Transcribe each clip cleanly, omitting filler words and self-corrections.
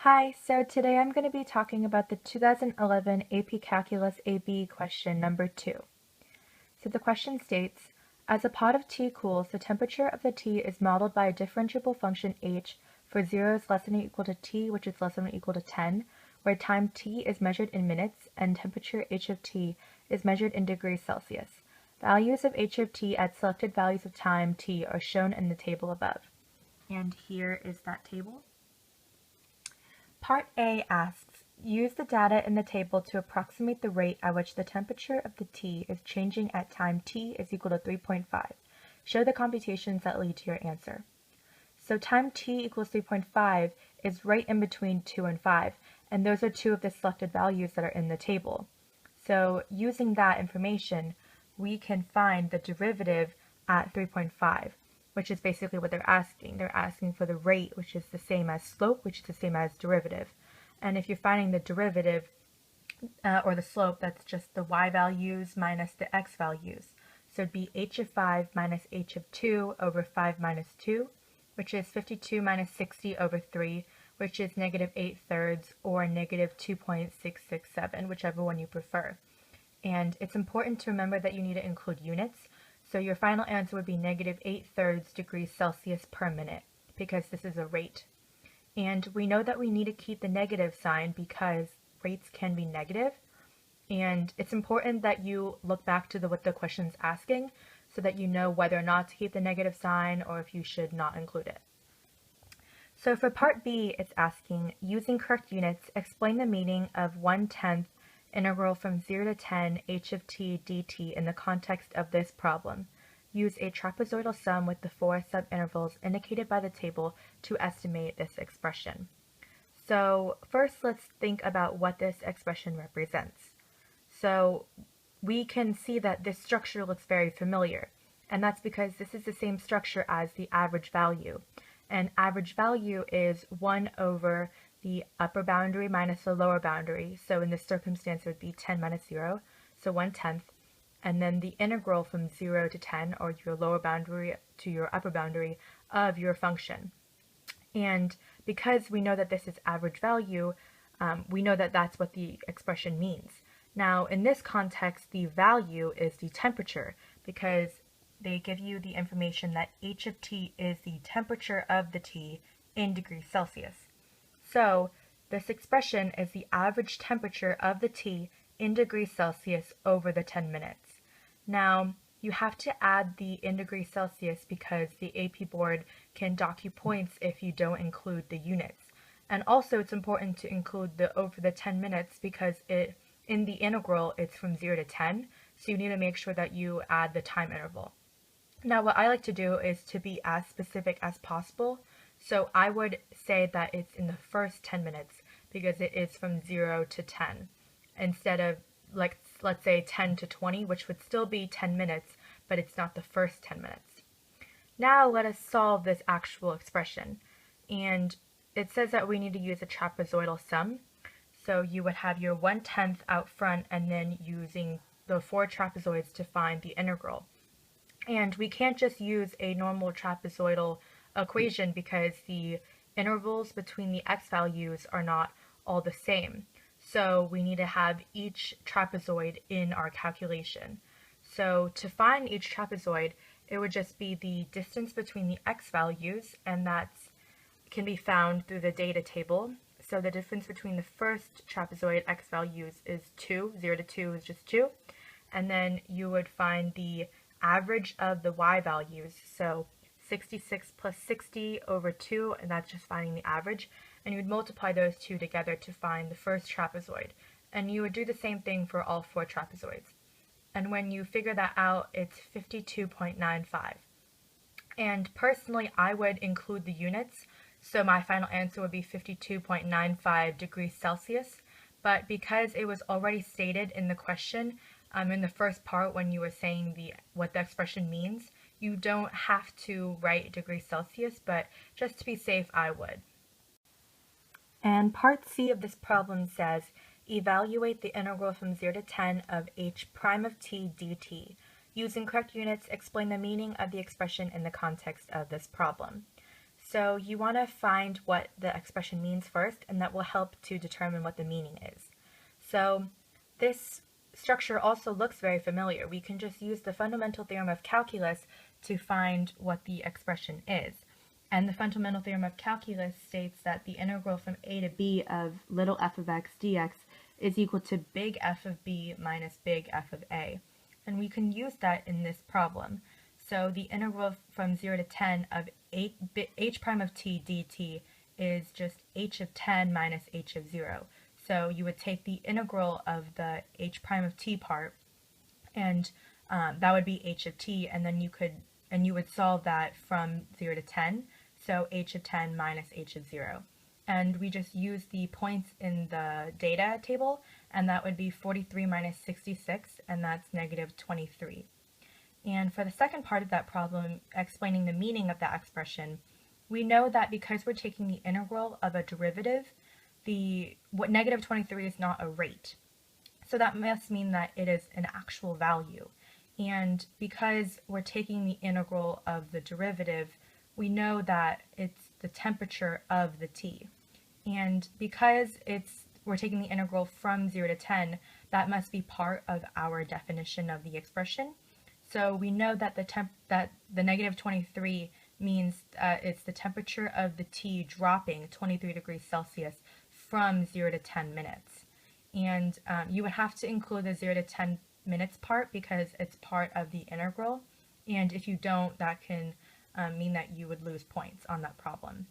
Hi, so today I'm going to be talking about the 2011 AP Calculus AB question number 2. So the question states, as a pot of tea cools, the temperature of the tea is modeled by a differentiable function h for 0 is less than or equal to t, which is less than or equal to 10, where time t is measured in minutes and temperature h of t is measured in degrees Celsius. Values of h of t at selected values of time t are shown in the table above. And here is that table. Part A asks, use the data in the table to approximate the rate at which the temperature of the tea is changing at time t is equal to 3.5. Show the computations that lead to your answer. So time t equals 3.5 is right in between 2 and 5, and those are two of the selected values that are in the table. So using that information, we can find the derivative at 3.5. which is basically what they're asking. They're asking for the rate, which is the same as slope, which is the same as derivative. And if you're finding the derivative or the slope, that's just the y values minus the x values. So it'd be h of 5 minus h of 2 over 5 minus 2, which is 52 minus 60 over 3, which is negative 8/3 or negative 2.667, whichever one you prefer. And it's important to remember that you need to include units. So your final answer would be negative 8/3 degrees Celsius per minute, because this is a rate. And we know that we need to keep the negative sign because rates can be negative. And it's important that you look back to what the question's asking so that you know whether or not to keep the negative sign or if you should not include it. So for part B, it's asking, using correct units, explain the meaning of 1/10 integral from 0 to 10 h of t dt in the context of this problem. Use a trapezoidal sum with the 4 subintervals indicated by the table to estimate this expression. So first let's think about what this expression represents. So we can see that this structure looks very familiar, and that's because this is the same structure as the average value. And average value is 1 over the upper boundary minus the lower boundary. So in this circumstance, it would be 10 minus 0, so 1/10. And then the integral from 0 to 10, or your lower boundary to your upper boundary of your function. And because we know that this is average value, we know that that's what the expression means. Now, in this context, the value is the temperature, because they give you the information that h of t is the temperature of the tea in degrees Celsius. So this expression is the average temperature of the tea in degrees Celsius over the 10 minutes. Now, you have to add the in degrees Celsius because the AP board can dock you points if you don't include the units. And also it's important to include the over the 10 minutes because in the integral it's from 0 to 10, so you need to make sure that you add the time interval. Now what I like to do is to be as specific as possible. So I would say that it's in the first 10 minutes because it is from 0 to 10 instead of, like, let's say 10 to 20, which would still be 10 minutes, but it's not the first 10 minutes. Now let us solve this actual expression. And it says that we need to use a trapezoidal sum. So you would have your 1/10 out front and then using the 4 trapezoids to find the integral. And we can't just use a normal trapezoidal equation because the intervals between the x values are not all the same. So we need to have each trapezoid in our calculation. So to find each trapezoid, it would just be the distance between the x values, and that can be found through the data table. So the difference between the first trapezoid x values is 2, 0 to 2 is just 2, and then you would find the average of the y values, so 66 plus 60 over 2, and that's just finding the average, and you would multiply those two together to find the first trapezoid, and you would do the same thing for all 4 trapezoids. And when you figure that out, it's 52.95. And personally, I would include the units, so my final answer would be 52.95 degrees Celsius, but because it was already stated in the question, in the first part when you were saying what the expression means, you don't have to write degrees Celsius, but just to be safe, I would. And part C of this problem says, evaluate the integral from 0 to 10 of h prime of t dt. Using correct units, explain the meaning of the expression in the context of this problem. So you want to find what the expression means first, and that will help to determine what the meaning is. So this structure also looks very familiar. We can just use the fundamental theorem of calculus to find what the expression is. And the fundamental theorem of calculus states that the integral from a to b of little f of x dx is equal to big F of b minus big F of a. And we can use that in this problem. So the integral from 0 to 10 of h prime of t dt is just h of 10 minus h of 0. So you would take the integral of the h prime of t part, and that would be h of t, and then you would solve that from 0 to 10. So h of 10 minus h of 0. And we just use the points in the data table, and that would be 43 minus 66, and that's negative 23. And for the second part of that problem, explaining the meaning of that expression, we know that because we're taking the integral of a derivative, negative 23 is not a rate. So that must mean that it is an actual value. And because we're taking the integral of the derivative, we know that it's the temperature of the t. And because we're taking the integral from 0 to 10, that must be part of our definition of the expression. So we know that the negative 23 means it's the temperature of the t dropping 23 degrees Celsius from 0 to 10 minutes. And you would have to include the 0 to 10 minutes part because it's part of the integral. And if you don't, that can mean that you would lose points on that problem.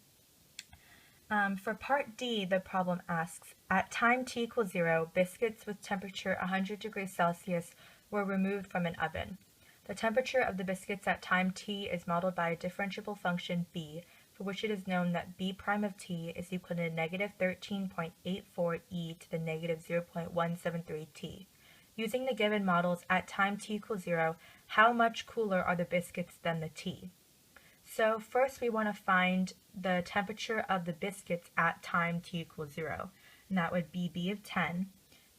For part D, the problem asks, at time t equals 0, biscuits with temperature 100 degrees Celsius were removed from an oven. The temperature of the biscuits at time t is modeled by a differentiable function b, for which it is known that b prime of t is equal to negative 13.84 e to the negative 0.173 t. Using the given models at time t equals 0, how much cooler are the biscuits than the tea? So first we want to find the temperature of the biscuits at time t equals 0, and that would be b of 10.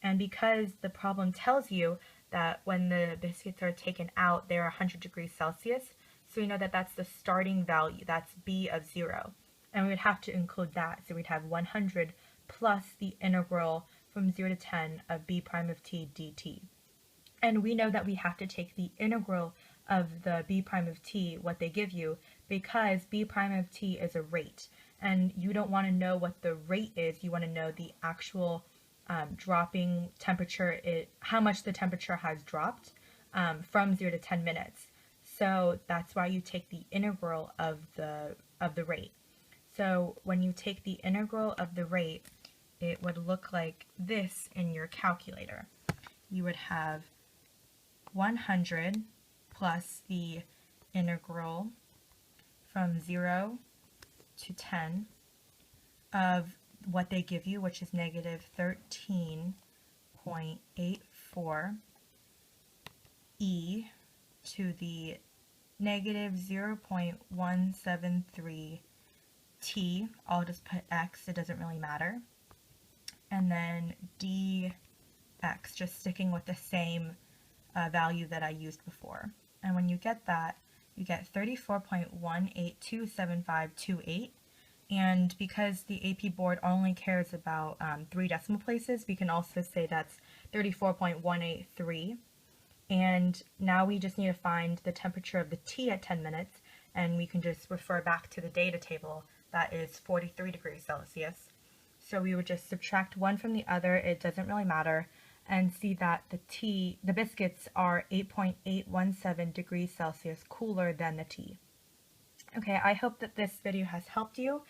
And because the problem tells you that when the biscuits are taken out, they're 100 degrees Celsius, so we know that that's the starting value, that's b of 0. And we would have to include that, so we'd have 100 plus the integral from 0 to 10 of b prime of t dt. And we know that we have to take the integral of the b prime of t, what they give you, because b prime of t is a rate. And you don't want to know what the rate is, you want to know the actual dropping temperature, how much the temperature has dropped from 0 to 10 minutes. So that's why you take the integral of the rate. So when you take the integral of the rate, it would look like this in your calculator. You would have 100 plus the integral from 0 to 10 of what they give you, which is negative 13.84 e to the negative 0.173 t. I'll just put x, it doesn't really matter. And then dx, just sticking with the same value that I used before. And when you get that, you get 34.1827528. And because the AP board only cares about 3 decimal places, we can also say that's 34.183. And now we just need to find the temperature of the tea at 10 minutes, and we can just refer back to the data table. That is 43 degrees Celsius. So we would just subtract one from the other, it doesn't really matter, and see that the biscuits are 8.817 degrees Celsius cooler than the tea. Okay, I hope that this video has helped you,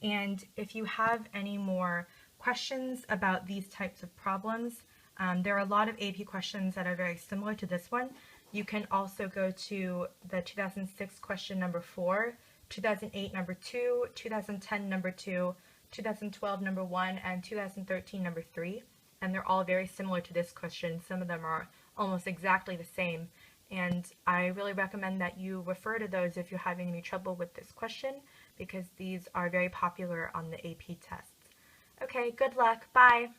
and if you have any more questions about these types of problems, there are a lot of AP questions that are very similar to this one. You can also go to the 2006 question number 4, 2008 number 2, 2010 number 2, 2012 number 1, and 2013 number 3. And they're all very similar to this question. Some of them are almost exactly the same. And I really recommend that you refer to those if you're having any trouble with this question, because these are very popular on the AP tests. Okay, good luck. Bye.